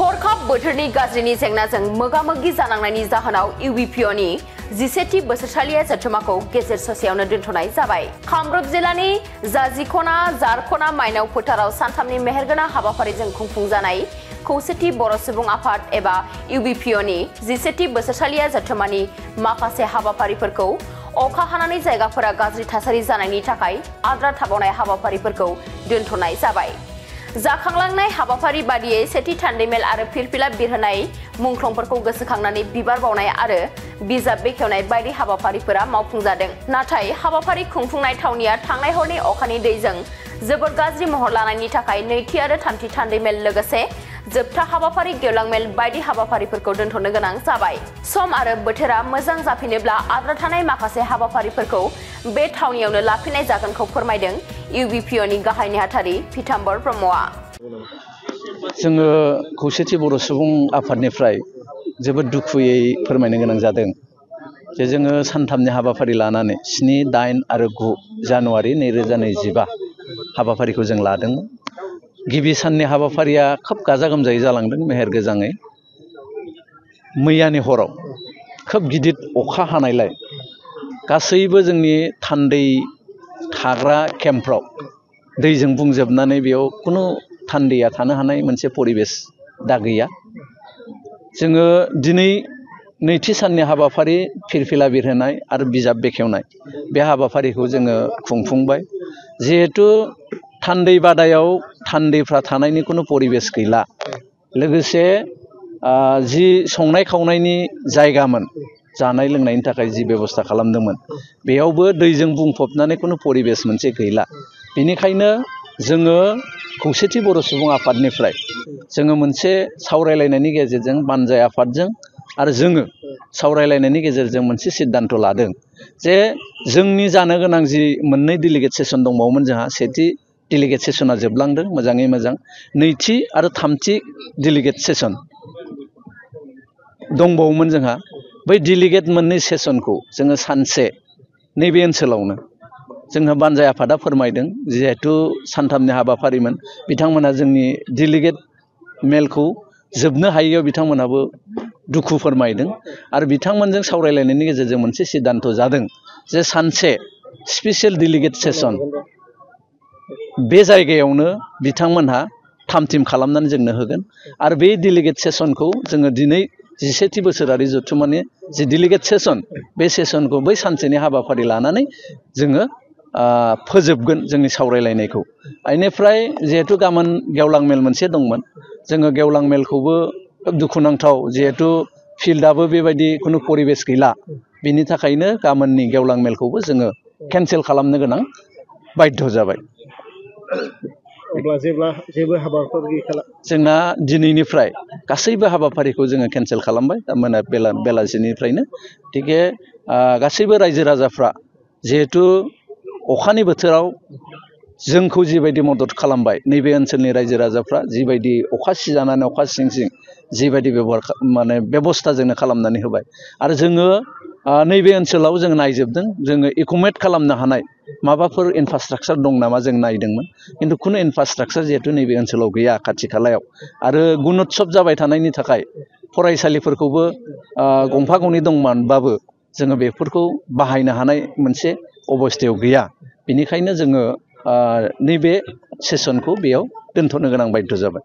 हरखाब बोथोरनि गाज्रिनि जेंनाजों मोगा-मोगि जानांनायनि जाहोनाव इउबिपिअनि 11थि बोसोरसालिया जथुम्माखौ गेजेर ससेयावनो दोनथ'नाय जाबाय। कामरुप जिल्लानि जाजिखना जारखना माइनाव फोथाराव सानथामनि मेहेरगोनां हाबाफारिजों खुंफुंजानाय खौसेथि बर' सुबुं आफाद एबा इउबिपिअनि 11थि बोसोरसालिया जथुम्मानि माखासे हाबाफारिफोरखौ अखा हानानै जायगाफोरा गाज्रि थासारि जानायनि थाखाय आद्रा थाबावनाय हाबाफारिफोरखौ दोनथ'नाय जाबाय। जाखांलांनाय हाबाफारि बादियै सेथि थान्दैमेल आरो फिरफिला बिरहोनाय मुंख्लंफोरखौ गोसोखांनानै बिबार बावनाय आरो बिजाब बेखेवनाय बायदि हाबाफारिफोरा मावफुंजादों। नाथाय हाबाफारि खुंफुंनाय थावनिया थांनाय हरनि अखानि दैजों जोबोद गाज्रि महर लानायनि थाखाय नैथि आरो थामथि थान्दैमेल लोगोसे जोबथा हाबाफारि गेवलां मेल बायदि हाबाफारिफोरखौ दोनथ'नो गोनां जाबाय। सम आरो बोथोरा मोजां जाफिनोब्ला आद्रा थानाय माखासे हाबाफारिफोरखौ बे थावनियावनो लाफिननाय जागोनखौ फोरमायदों इउबिपिअनि गाहाय नेहाथारि पीताम्बर ब्रह्मआ। जोङो खौसेथि बर' सुबुं आफादनिफ्राय जोबोद दुखुयै फोरमायनो गोनां जादों जे जोङो सानथामनि हाबाफारि लानानै 7, 8 आरो 9 जानुवारि 2025 हाबाफारिखौ जों लादोंमोन। गिबि साननि हाबाफारिया खोब गाजा गोमजायै जालांदों मेहेर गोजाङै। मैयानि हराव खोब गिदिर अखा हानायलाय गासैबो जोंनि थान्दै थाग्रा केम्पफ्राव दैजों बुंजोबनानै बेयाव खुनु थान्दैया थानो हानाय मोनसे परिबेस दा गैया। जोङो दिनै नैथि साननि हाबाफारि फिरफिला बिरहोनाय आरो बिजाब बेखेवनाय बे हाबाफारिखौ जोङो खुंफुंबाय। जिहेतु थान्दै बादायाव थान्दैफ्रा थानायनि खुनु परिबेस गैला, लोगोसे जि संनाय खावनायनि जायगामोन जानाय लोंनायनि थाखाय जि बेबस्था खालामदोंमोन बेयावबो दैजों बुंफबनानै खुनु परिबेस मोनसे गैला। बेनिखायनो जोङो खौसेथि बर' सुबुं आफादनिफ्राय जोङो मोनसे सावरायलायनायनि गेजेरजों बानजाय आफादजों आरो जोङो सावरायलायनायनि गेजेरजों मोनसे सिद्धान्त लादों जे जोंनि जानो गोनां जि मोननै डेलिगेट सेसन दंबावोमोन, जोंहा सेथि डेलिगेट सेसना जोबलांदों मोजाङै मोजां, नैथि आरो थामथि डेलिगेट सेसन दंबावोमोन जोंहा। बै डेलिगेट मोननै सेसनखौ जोङो सानसे नैबे ओनसोलावनो जोंहा बानजाय आफादा फोरमायदों, जिहेथु सानथामनि हाबाफारिमोन बिथांमोना जोंनि डेलिगेट मेलखौ जोबनो हायैयाव बिथांमोनहाबो दुखु फोरमायदों आरो बिथांमोनजों सावरायलायनायनि गेजेरजों मोनसे सिद्धान्त जादों जे सानसे स्पेसियेल डेलिगेट सेसन बे जायगायावनो बिथांमोनहा थाम-थिम खालामनानै जोंनो होगोन आरो बे डेलिगेट सेसनखौ जोङो दिनै 11थि बोसोरारि जथुम्मानि जि डेलिगेट सेसन बे सेसनखौ बै सानसेनि हाबाफारि लानानै जोङो फोजोबगोन जोंनि सावरायलायनायखौ। बेनिफ्राय जिहेतु गाबोन गेवलां मेल मोनसे दंमोन, जोङो गेवलां मेलखौबो खोब दुखुनांथाव, जिहेतु फिल्डआबो बेबायदि खुनु परिबेस गैला, बिनि थाखायनो गाबोननि गेवलां मेलखौबो जोङो केन्सेल खालामनो गोनां बाध्य जाबाय। अब्ला जेबो हाबाफारि जोंना दिनैनिफ्राय गासैबो हाबाफारिखौ जोङो केन्सेल खालामबाय बेलासिनिफ्रायनो। थिगे गासैबो रायजो राजाफ्रा जिहेतु अखानि बोथोराव जोंखौ जिबायदि मदद खालामबाय, नैबे ओनसोलनि रायजो राजाफ्रा जिबायदि अखा सिजानानै अखा सिं सिं जिबायदि बेबस्था जोंनो खालामनानै होबाय आरो जोङो नैबे ओनसोलाव जों नायजोबदों, जोङो एकोमोडेट खालामनो हानाय माबाफोर इनफ्रास्ट्राक्चार दं नामा जों नायदोंमोन, खिन्थु खुनु इनफ्रास्ट्राक्चार जिहेतु नैबे ओनसोलाव गैया खाथि खालायाव। आरो गुणोत्सब जाबाय थानायनि थाखाय फरायसालिफोरखौबो गंफा गंनै दंमोनबाबो जोङो बेफोरखौ बाहायनो हानाय मोनसे अबस्थायाव गैया। बेनिखायनो जोङो नैबे सेसनखौ बेयाव दोनथ'नो गोनां बाध्य जाबाय।